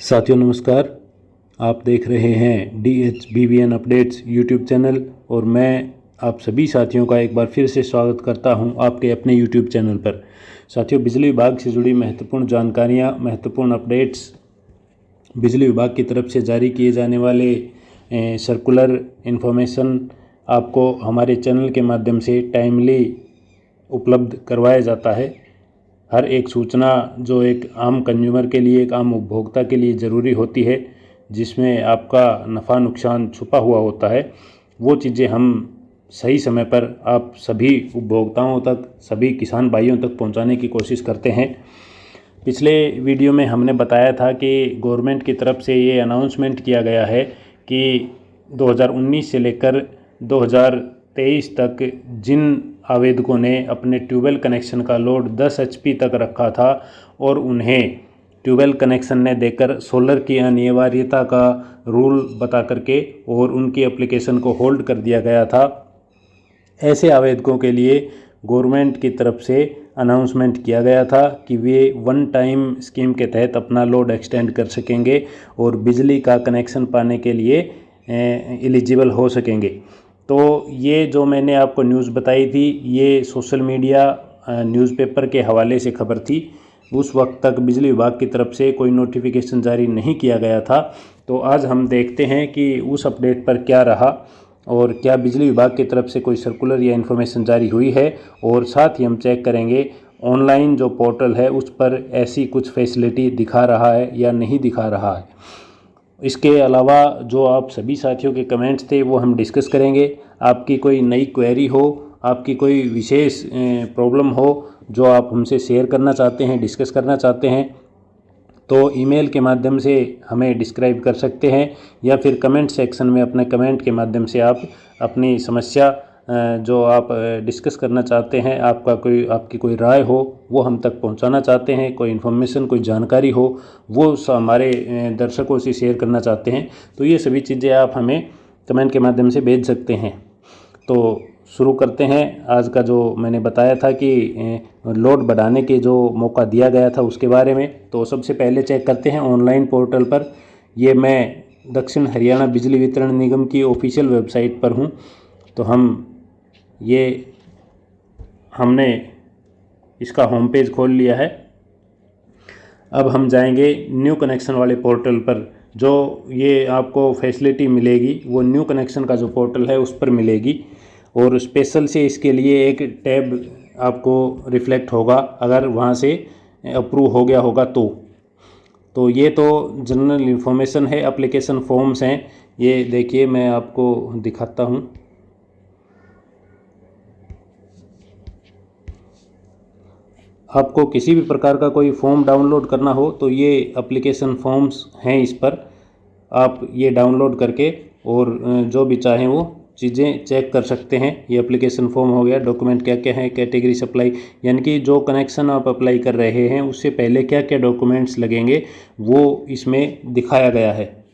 साथियों नमस्कार। आप देख रहे हैं DHBVN अपडेट्स यूट्यूब चैनल और मैं आप सभी साथियों का एक बार फिर से स्वागत करता हूं आपके अपने यूट्यूब चैनल पर। साथियों, बिजली विभाग से जुड़ी महत्वपूर्ण जानकारियां, महत्वपूर्ण अपडेट्स, बिजली विभाग की तरफ से जारी किए जाने वाले सर्कुलर इन्फॉर्मेशन आपको हमारे चैनल के माध्यम से टाइमली उपलब्ध करवाया जाता है। हर एक सूचना जो एक आम कंज्यूमर के लिए, एक आम उपभोक्ता के लिए ज़रूरी होती है, जिसमें आपका नफ़ा नुकसान छुपा हुआ होता है, वो चीज़ें हम सही समय पर आप सभी उपभोक्ताओं तक, सभी किसान भाइयों तक पहुंचाने की कोशिश करते हैं। पिछले वीडियो में हमने बताया था कि गवर्नमेंट की तरफ से ये अनाउंसमेंट किया गया है कि 2019 से लेकर 2023 तक जिन आवेदकों ने अपने ट्यूबवेल कनेक्शन का लोड 10 HP तक रखा था और उन्हें ट्यूबवेल कनेक्शन ने देकर सोलर की अनिवार्यता का रूल बता करके और उनकी एप्लीकेशन को होल्ड कर दिया गया था, ऐसे आवेदकों के लिए गवर्नमेंट की तरफ से अनाउंसमेंट किया गया था कि वे वन टाइम स्कीम के तहत अपना लोड एक्सटेंड कर सकेंगे और बिजली का कनेक्शन पाने के लिए एलिजिबल हो सकेंगे। तो ये जो मैंने आपको न्यूज़ बताई थी, ये सोशल मीडिया न्यूज़पेपर के हवाले से खबर थी। उस वक्त तक बिजली विभाग की तरफ से कोई नोटिफिकेशन जारी नहीं किया गया था। तो आज हम देखते हैं कि उस अपडेट पर क्या रहा और क्या बिजली विभाग की तरफ से कोई सर्कुलर या इन्फॉर्मेशन जारी हुई है, और साथ ही हम चेक करेंगे ऑनलाइन जो पोर्टल है उस पर ऐसी कुछ फैसिलिटी दिखा रहा है या नहीं दिखा रहा है। इसके अलावा जो आप सभी साथियों के कमेंट्स थे वो हम डिस्कस करेंगे। आपकी कोई नई क्वेरी हो, आपकी कोई विशेष प्रॉब्लम हो जो आप हमसे शेयर करना चाहते हैं, डिस्कस करना चाहते हैं, तो ईमेल के माध्यम से हमें डिस्क्राइब कर सकते हैं या फिर कमेंट सेक्शन में अपने कमेंट के माध्यम से आप अपनी समस्या जो आप डिस्कस करना चाहते हैं, आपकी कोई राय हो वो हम तक पहुंचाना चाहते हैं, कोई इन्फॉर्मेशन, कोई जानकारी हो वो हमारे दर्शकों से शेयर करना चाहते हैं, तो ये सभी चीज़ें आप हमें कमेंट के माध्यम से भेज सकते हैं। तो शुरू करते हैं आज का जो मैंने बताया था कि लोड बढ़ाने के जो मौका दिया गया था उसके बारे में। तो सबसे पहले चेक करते हैं ऑनलाइन पोर्टल पर। ये मैं दक्षिण हरियाणा बिजली वितरण निगम की ऑफिशियल वेबसाइट पर हूँ। तो हमने इसका होम पेज खोल लिया है। अब हम जाएंगे न्यू कनेक्शन वाले पोर्टल पर। जो ये आपको फैसिलिटी मिलेगी वो न्यू कनेक्शन का जो पोर्टल है उस पर मिलेगी और स्पेशल से इसके लिए एक टैब आपको रिफ्लेक्ट होगा अगर वहाँ से अप्रूव हो गया होगा तो ये तो जनरल इन्फॉर्मेशन है, एप्लीकेशन फॉर्म्स हैं। ये देखिए मैं आपको दिखाता हूँ। आपको किसी भी प्रकार का कोई फॉर्म डाउनलोड करना हो तो ये एप्लीकेशन फॉर्म्स हैं, इस पर आप ये डाउनलोड करके और जो भी चाहें वो चीज़ें चेक कर सकते हैं। ये एप्लीकेशन फॉर्म हो गया। डॉक्यूमेंट क्या क्या है, कैटेगरी सप्लाई, यानी कि जो कनेक्शन आप अप्लाई कर रहे हैं उससे पहले क्या क्या डॉक्यूमेंट्स लगेंगे वो इसमें दिखाया गया है।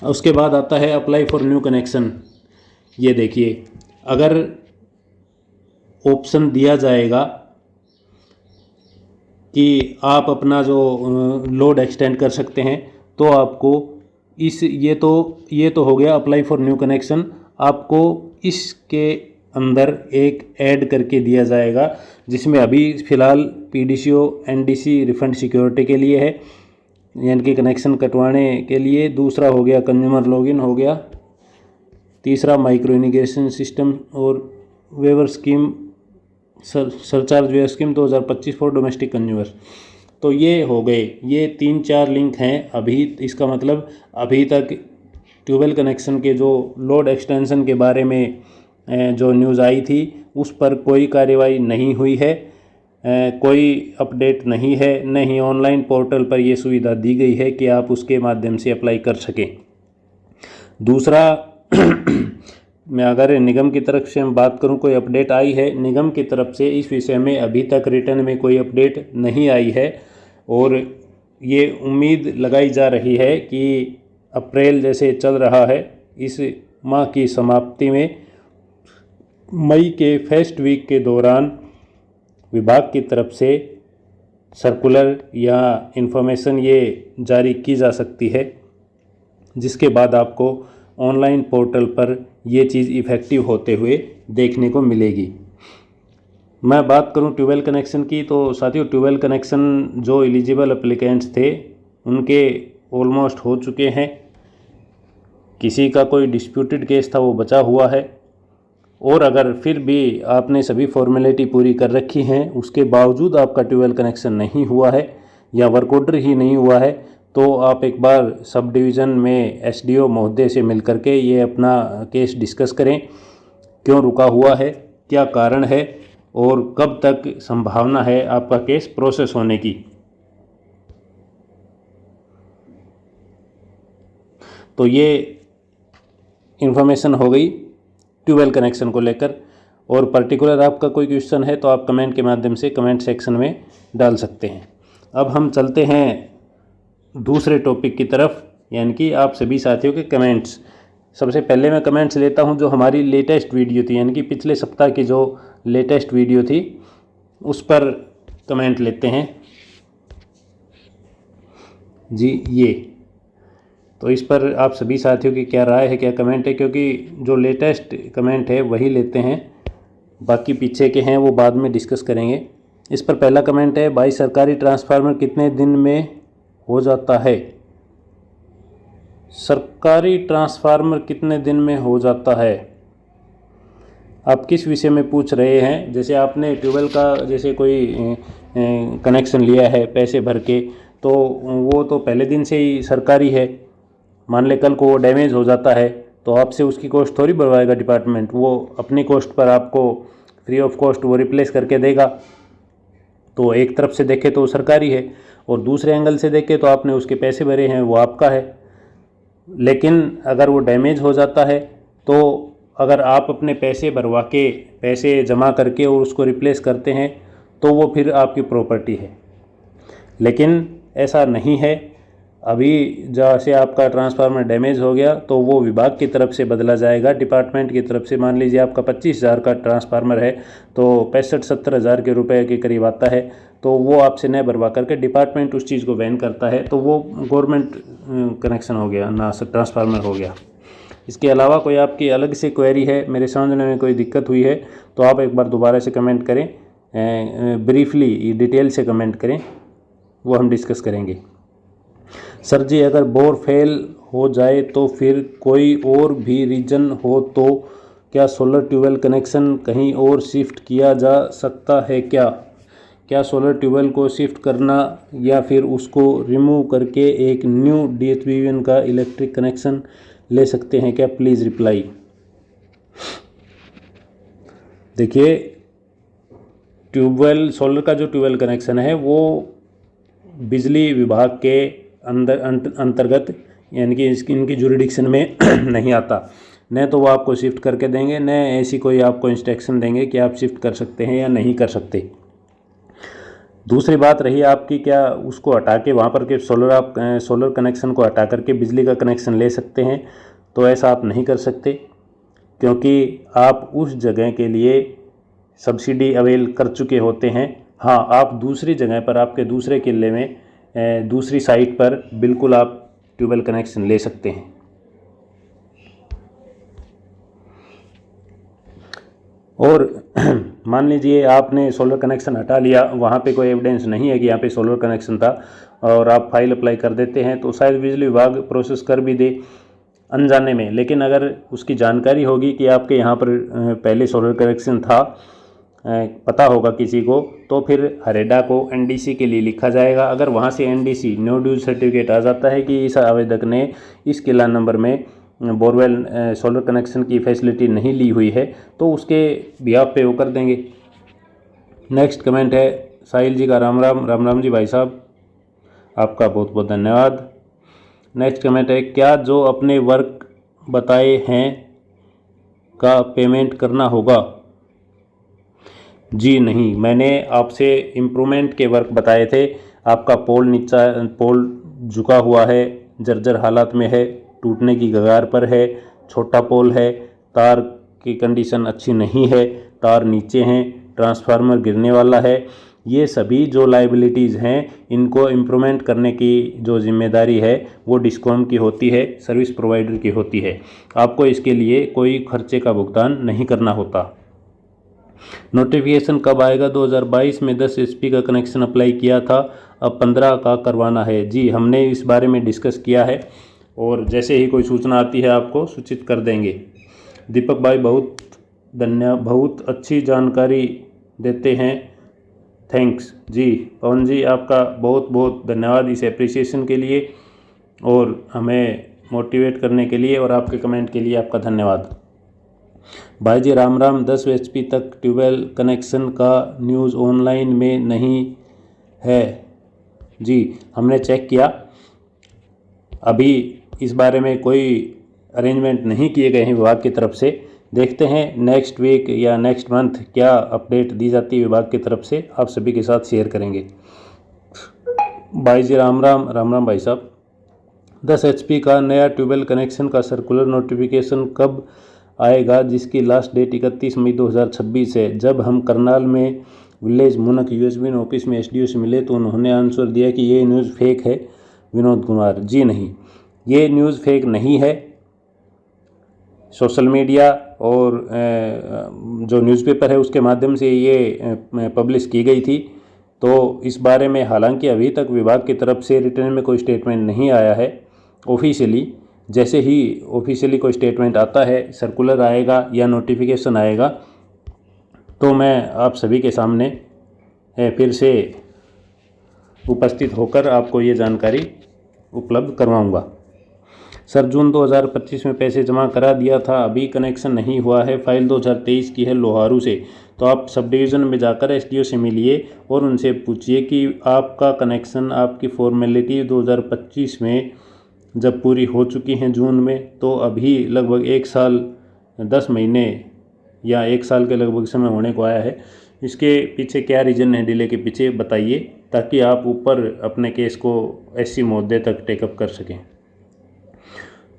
उसके बाद आता है अप्लाई फॉर न्यू कनेक्शन। ये देखिए, अगर ऑप्शन दिया जाएगा कि आप अपना जो लोड एक्सटेंड कर सकते हैं तो आपको ये तो हो गया अप्लाई फॉर न्यू कनेक्शन। आपको इसके अंदर एक ऐड करके दिया जाएगा जिसमें अभी फ़िलहाल PDCO NDC रिफंड सिक्योरिटी के लिए है, यानी कि कनेक्शन कटवाने के लिए। दूसरा हो गया कंज्यूमर लॉगिन हो गया। तीसरा माइक्रो इरिगेशन सिस्टम और waiver scheme surcharge waiver scheme 2025 for domestic consumer. तो ये हो गए, ये 3-4 लिंक हैं अभी। इसका मतलब अभी तक ट्यूबवेल कनेक्शन के जो लोड एक्सटेंशन के बारे में जो न्यूज़ आई थी उस पर कोई कार्रवाई नहीं हुई है, कोई अपडेट नहीं है, न ही ऑनलाइन पोर्टल पर ये सुविधा दी गई है कि आप उसके माध्यम से अप्लाई कर सकें। दूसरा मैं अगर निगम की तरफ से हम बात करूं, कोई अपडेट आई है निगम की तरफ से इस विषय में? अभी तक रिटर्न में कोई अपडेट नहीं आई है और ये उम्मीद लगाई जा रही है कि अप्रैल जैसे चल रहा है, इस माह की समाप्ति में मई के फर्स्ट वीक के दौरान विभाग की तरफ से सर्कुलर या इन्फॉर्मेशन ये जारी की जा सकती है, जिसके बाद आपको ऑनलाइन पोर्टल पर ये चीज़ इफ़ेक्टिव होते हुए देखने को मिलेगी। मैं बात करूं ट्यूबवेल कनेक्शन की, तो साथियों ट्यूबवेल कनेक्शन जो एलिजिबल एप्लीकेंट्स थे उनके ऑलमोस्ट हो चुके हैं। किसी का कोई डिस्प्यूटेड केस था वो बचा हुआ है, और अगर फिर भी आपने सभी फॉर्मेलिटी पूरी कर रखी हैं उसके बावजूद आपका ट्यूबवेल कनेक्शन नहीं हुआ है या वर्क ऑर्डर ही नहीं हुआ है, तो आप एक बार सब डिवीज़न में एसडीओ महोदय से मिल करके ये अपना केस डिस्कस करें, क्यों रुका हुआ है, क्या कारण है और कब तक संभावना है आपका केस प्रोसेस होने की। तो ये इन्फॉर्मेशन हो गई ट्यूबवेल कनेक्शन को लेकर, और पर्टिकुलर आपका कोई क्वेश्चन है तो आप कमेंट के माध्यम से कमेंट सेक्शन में डाल सकते हैं। अब हम चलते हैं दूसरे टॉपिक की तरफ, यानी कि आप सभी साथियों के कमेंट्स। सबसे पहले मैं कमेंट्स लेता हूं जो हमारी लेटेस्ट वीडियो थी, यानी कि पिछले सप्ताह की जो लेटेस्ट वीडियो थी उस पर कमेंट लेते हैं जी। ये तो इस पर आप सभी साथियों की क्या राय है, क्या कमेंट है, क्योंकि जो लेटेस्ट कमेंट है वही लेते हैं, बाकी पीछे के हैं वो बाद में डिस्कस करेंगे। इस पर पहला कमेंट है, भाई सरकारी ट्रांसफार्मर कितने दिन में हो जाता है? सरकारी ट्रांसफार्मर कितने दिन में हो जाता है, आप किस विषय में पूछ रहे हैं? जैसे आपने ट्यूबवेल का जैसे कोई कनेक्शन लिया है पैसे भर के, तो वो तो पहले दिन से ही सरकारी है। मान ले कल को वो डैमेज हो जाता है तो आपसे उसकी कॉस्ट थोड़ी भरवाएगा डिपार्टमेंट, वो अपनी कॉस्ट पर आपको फ्री ऑफ कॉस्ट वो रिप्लेस करके देगा। तो एक तरफ से देखे तो सरकारी है, और दूसरे एंगल से देखे तो आपने उसके पैसे भरे हैं, वो आपका है। लेकिन अगर वो डैमेज हो जाता है तो अगर आप अपने पैसे भरवा के, पैसे जमा करके और उसको रिप्लेस करते हैं तो वो फिर आपकी प्रॉपर्टी है। लेकिन ऐसा नहीं है। अभी जैसे आपका ट्रांसफार्मर डैमेज हो गया तो वो विभाग की तरफ से बदला जाएगा, डिपार्टमेंट की तरफ से। मान लीजिए आपका 25,000 का ट्रांसफार्मर है तो 65-70 हज़ार के रुपए के करीब आता है, तो वो आपसे न भरवा करके डिपार्टमेंट उस चीज़ को वहन करता है, तो वो गवर्नमेंट कनेक्शन हो गया ना, ट्रांसफार्मर हो गया। इसके अलावा कोई आपकी अलग से क्वेरी है, मेरे समझने में कोई दिक्कत हुई है, तो आप एक बार दोबारा से कमेंट करें, ब्रीफली डिटेल से कमेंट करें, वो हम डिस्कस करेंगे। सर जी अगर बोर फेल हो जाए तो फिर कोई और भी रीजन हो तो क्या सोलर ट्यूबवेल कनेक्शन कहीं और शिफ्ट किया जा सकता है क्या सोलर ट्यूबवेल को शिफ्ट करना या फिर उसको रिमूव करके एक न्यू DHBVN का इलेक्ट्रिक कनेक्शन ले सकते हैं क्या? Please reply. देखिए ट्यूबवेल, सोलर का जो ट्यूबवेल कनेक्शन है वो बिजली विभाग के अंतर्गत, यानी कि इनकी जुरिडिक्शन में नहीं आता। न तो वो आपको शिफ्ट करके देंगे, न ऐसी कोई आपको इंस्ट्रक्शन देंगे कि आप शिफ्ट कर सकते हैं या नहीं कर सकते। दूसरी बात रही आपकी, क्या उसको हटा के वहाँ पर के सोलर कनेक्शन को हटा करके बिजली का कनेक्शन ले सकते हैं? तो ऐसा आप नहीं कर सकते, क्योंकि आप उस जगह के लिए सब्सिडी अवेल कर चुके होते हैं। हाँ, आप दूसरी जगह पर, आपके दूसरे किले में, दूसरी साइट पर बिल्कुल आप ट्यूबवेल कनेक्शन ले सकते हैं। और मान लीजिए आपने सोलर कनेक्शन हटा लिया, वहाँ पे कोई एविडेंस नहीं है कि यहाँ पे सोलर कनेक्शन था, और आप फाइल अप्लाई कर देते हैं, तो शायद बिजली विभाग प्रोसेस कर भी दे अनजाने में। लेकिन अगर उसकी जानकारी होगी कि आपके यहाँ पर पहले सोलर कनेक्शन था, पता होगा किसी को, तो फिर हरेडा को NDC के लिए लिखा जाएगा। अगर वहाँ से NDC नो ड्यूज सर्टिफिकेट आ जाता है कि इस आवेदक ने इस किला नंबर में बोरवेल सोलर कनेक्शन की फैसिलिटी नहीं ली हुई है, तो उसके बिहाफ पे वो कर देंगे। नेक्स्ट कमेंट है साहिल जी का, राम राम जी भाई साहब, आपका बहुत बहुत धन्यवाद। नेक्स्ट कमेंट है, क्या जो अपने वर्क बताए हैं का पेमेंट करना होगा? जी नहीं, मैंने आपसे इम्प्रूवमेंट के वर्क बताए थे। आपका पोल झुका हुआ है, जर्जर हालत में है, टूटने की कगार पर है, छोटा पोल है, तार की कंडीशन अच्छी नहीं है, तार नीचे हैं, ट्रांसफार्मर गिरने वाला है, ये सभी जो लाइबिलिटीज़ हैं इनको इम्प्रूवमेंट करने की जो जिम्मेदारी है वो डिस्कॉम की होती है, सर्विस प्रोवाइडर की होती है। आपको इसके लिए कोई खर्चे का भुगतान नहीं करना होता। नोटिफिकेशन कब आएगा? 2022 में 10 HP का कनेक्शन अप्लाई किया था, अब 15 का करवाना है। जी, हमने इस बारे में डिस्कस किया है और जैसे ही कोई सूचना आती है आपको सूचित कर देंगे। दीपक भाई बहुत अच्छी जानकारी देते हैं, थैंक्स। जी पवन जी, आपका बहुत बहुत धन्यवाद इस एप्रिसिएशन के लिए और हमें मोटिवेट करने के लिए और आपके कमेंट के लिए आपका धन्यवाद। भाई जी राम राम। 10 HP तक ट्यूबवेल कनेक्शन का न्यूज़ ऑनलाइन में नहीं है। जी हमने चेक किया, अभी इस बारे में कोई अरेंजमेंट नहीं किए गए हैं विभाग की तरफ से। देखते हैं नेक्स्ट वीक या नेक्स्ट मंथ क्या अपडेट दी जाती है विभाग की तरफ से, आप सभी के साथ शेयर करेंगे। भाई जी राम राम भाई साहब। 10 HP का नया ट्यूबवेल कनेक्शन का सर्कुलर नोटिफिकेशन कब आएगा, जिसकी लास्ट डेट 31 मई 2026 है। जब हम करनाल में विलेज मुनक यूएसबी ऑफिस में एसडीओ से मिले तो उन्होंने आंसर दिया कि ये न्यूज़ फेक है। विनोद कुमार जी नहीं, ये न्यूज़ फेक नहीं है। सोशल मीडिया और जो न्यूज़पेपर है उसके माध्यम से ये पब्लिश की गई थी। तो इस बारे में हालांकि अभी तक विभाग की तरफ से रिटर्न में कोई स्टेटमेंट नहीं आया है ऑफिशियली। जैसे ही ऑफिशियली कोई स्टेटमेंट आता है, सर्कुलर आएगा या नोटिफिकेशन आएगा, तो मैं आप सभी के सामने फिर से उपस्थित होकर आपको ये जानकारी उपलब्ध करवाऊंगा। सर जून 2025 में पैसे जमा करा दिया था, अभी कनेक्शन नहीं हुआ है। फाइल 2023 की है लोहारू से। तो आप सब डिवीज़न में जाकर एसडीओ से मिलिए और उनसे पूछिए कि आपका कनेक्शन, आपकी फॉर्मेलिटी 2025 में जब पूरी हो चुकी हैं जून में, तो अभी लगभग 1 साल 10 महीने या 1 साल के लगभग समय होने को आया है। इसके पीछे क्या रीज़न है डिले के पीछे, बताइए, ताकि आप ऊपर अपने केस को एससी महोदय तक टेकअप कर सकें।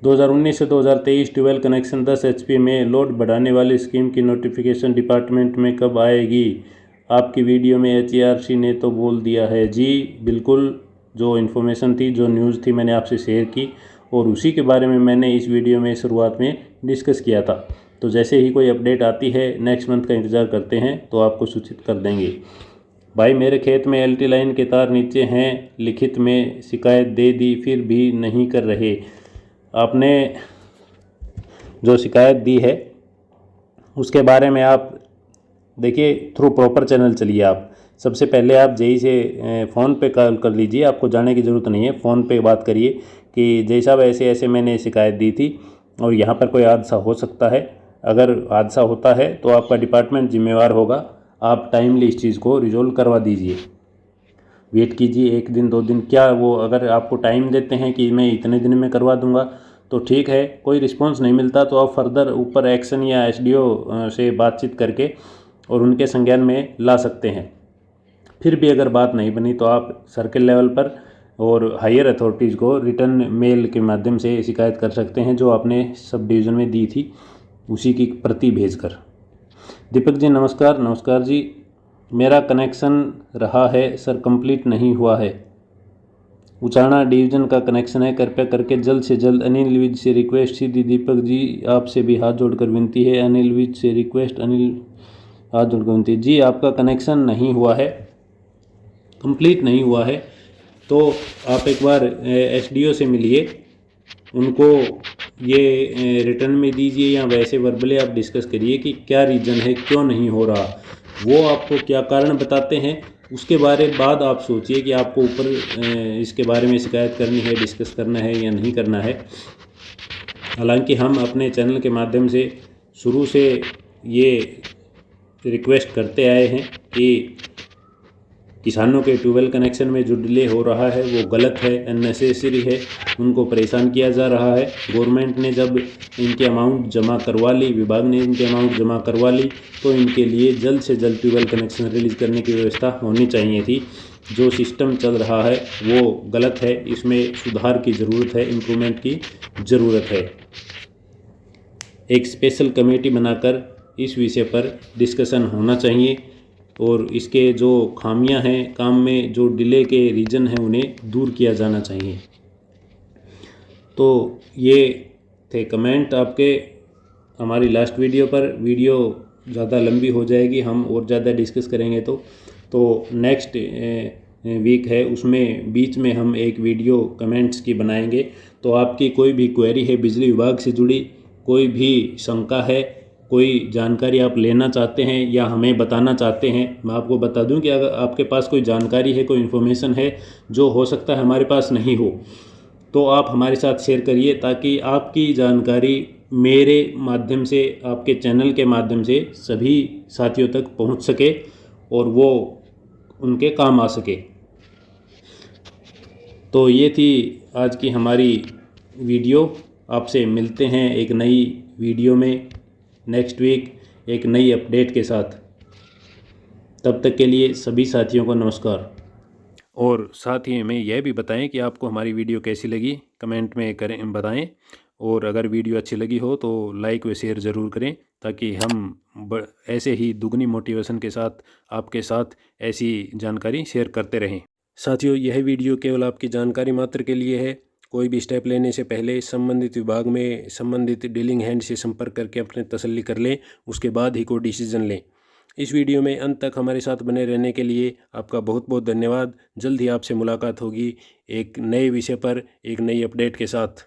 2019 से 2023 ट्यूबवेल कनेक्शन 10 HP में लोड बढ़ाने वाली स्कीम की नोटिफिकेशन डिपार्टमेंट में कब आएगी? आपकी वीडियो में HERC ने तो बोल दिया है। जी बिल्कुल, जो इन्फॉर्मेशन थी, जो न्यूज़ थी, मैंने आपसे शेयर की और उसी के बारे में मैंने इस वीडियो में शुरुआत में डिस्कस किया था। तो जैसे ही कोई अपडेट आती है, नेक्स्ट मंथ का इंतज़ार करते हैं, तो आपको सूचित कर देंगे। भाई मेरे खेत में LT लाइन के तार नीचे हैं, लिखित में शिकायत दे दी फिर भी नहीं कर रहे। आपने जो शिकायत दी है उसके बारे में आप देखिए, थ्रू प्रॉपर चैनल चलिए। आप सबसे पहले आप जेई से फ़ोन पे कॉल कर लीजिए, आपको जाने की ज़रूरत नहीं है। फ़ोन पे बात करिए कि जय साहब ऐसे ऐसे मैंने शिकायत दी थी और यहाँ पर कोई हादसा हो सकता है। अगर हादसा होता है तो आपका डिपार्टमेंट जिम्मेवार होगा, आप टाइमली इस चीज़ को रिजॉल्व करवा दीजिए। वेट कीजिए 1 दिन 2 दिन, क्या वो अगर आपको टाइम देते हैं कि मैं इतने दिन में करवा दूंगा तो ठीक है। कोई रिस्पांस नहीं मिलता तो आप फर्दर ऊपर एक्शन या एसडीओ से बातचीत करके और उनके संज्ञान में ला सकते हैं। फिर भी अगर बात नहीं बनी तो आप सर्किल लेवल पर और हायर अथॉरिटीज़ को रिटर्न मेल के माध्यम से शिकायत कर सकते हैं, जो आपने सब डिवीज़न में दी थी उसी की प्रति भेजकर। दीपक जी नमस्कार जी। मेरा कनेक्शन रहा है सर, कंप्लीट नहीं हुआ है। उचाना डिवीज़न का कनेक्शन है, कृपया करके जल्द से जल्द। अनिल विज से रिक्वेस्ट। सीधी दीपक जी आपसे भी हाथ जोड़कर विनती है। अनिल विज से रिक्वेस्ट, अनिल हाथ जोड़कर विनती जी, आपका कनेक्शन नहीं हुआ है, कंप्लीट नहीं हुआ है, तो आप एक बार एसडीओ से मिलिए, उनको ये रिटर्न में दीजिए या वैसे वर्बली आप डिस्कस करिए कि क्या रीज़न है, क्यों नहीं हो रहा। वो आपको क्या कारण बताते हैं, उसके बारे बाद आप सोचिए कि आपको ऊपर इसके बारे में शिकायत करनी है, डिस्कस करना है या नहीं करना है। हालांकि हम अपने चैनल के माध्यम से शुरू से ये रिक्वेस्ट करते आए हैं कि किसानों के ट्यूबवेल कनेक्शन में जो डिले हो रहा है वो गलत है, अननेसेसरी है, उनको परेशान किया जा रहा है। गवर्नमेंट ने जब इनके अमाउंट जमा करवा ली, विभाग ने इनके अमाउंट जमा करवा ली, तो इनके लिए जल्द से जल्द ट्यूबवेल कनेक्शन रिलीज़ करने की व्यवस्था होनी चाहिए थी। जो सिस्टम चल रहा है वो गलत है, इसमें सुधार की ज़रूरत है, इम्प्रूवमेंट की ज़रूरत है। एक स्पेशल कमेटी बनाकर इस विषय पर डिस्कशन होना चाहिए और इसके जो खामियां हैं काम में, जो डिले के रीज़न हैं, उन्हें दूर किया जाना चाहिए। तो ये थे कमेंट आपके हमारी लास्ट वीडियो पर। वीडियो ज़्यादा लंबी हो जाएगी, हम और ज़्यादा डिस्कस करेंगे तो नेक्स्ट वीक है, उसमें बीच में हम एक वीडियो कमेंट्स की बनाएंगे। तो आपकी कोई भी क्वेरी है बिजली विभाग से जुड़ी, कोई भी शंका है, कोई जानकारी आप लेना चाहते हैं या हमें बताना चाहते हैं, मैं आपको बता दूं कि अगर आपके पास कोई जानकारी है, कोई इन्फॉर्मेशन है जो हो सकता है हमारे पास नहीं हो, तो आप हमारे साथ शेयर करिए, ताकि आपकी जानकारी मेरे माध्यम से, आपके चैनल के माध्यम से सभी साथियों तक पहुंच सके और वो उनके काम आ सके। तो ये थी आज की हमारी वीडियो। आपसे मिलते हैं एक नई वीडियो में नेक्स्ट वीक एक नई अपडेट के साथ। तब तक के लिए सभी साथियों को नमस्कार। और साथ ही हमें यह भी बताएं कि आपको हमारी वीडियो कैसी लगी, कमेंट में करें, बताएं। और अगर वीडियो अच्छी लगी हो तो लाइक व शेयर ज़रूर करें, ताकि हम ऐसे ही दुगनी मोटिवेशन के साथ आपके साथ ऐसी जानकारी शेयर करते रहें। साथियों, यह वीडियो केवल आपकी जानकारी मात्र के लिए है। कोई भी स्टेप लेने से पहले संबंधित विभाग में संबंधित डीलिंग हैंड से संपर्क करके अपने तसल्ली कर लें, उसके बाद ही कोई डिसीजन लें। इस वीडियो में अंत तक हमारे साथ बने रहने के लिए आपका बहुत बहुत धन्यवाद। जल्द ही आपसे मुलाकात होगी एक नए विषय पर, एक नई अपडेट के साथ।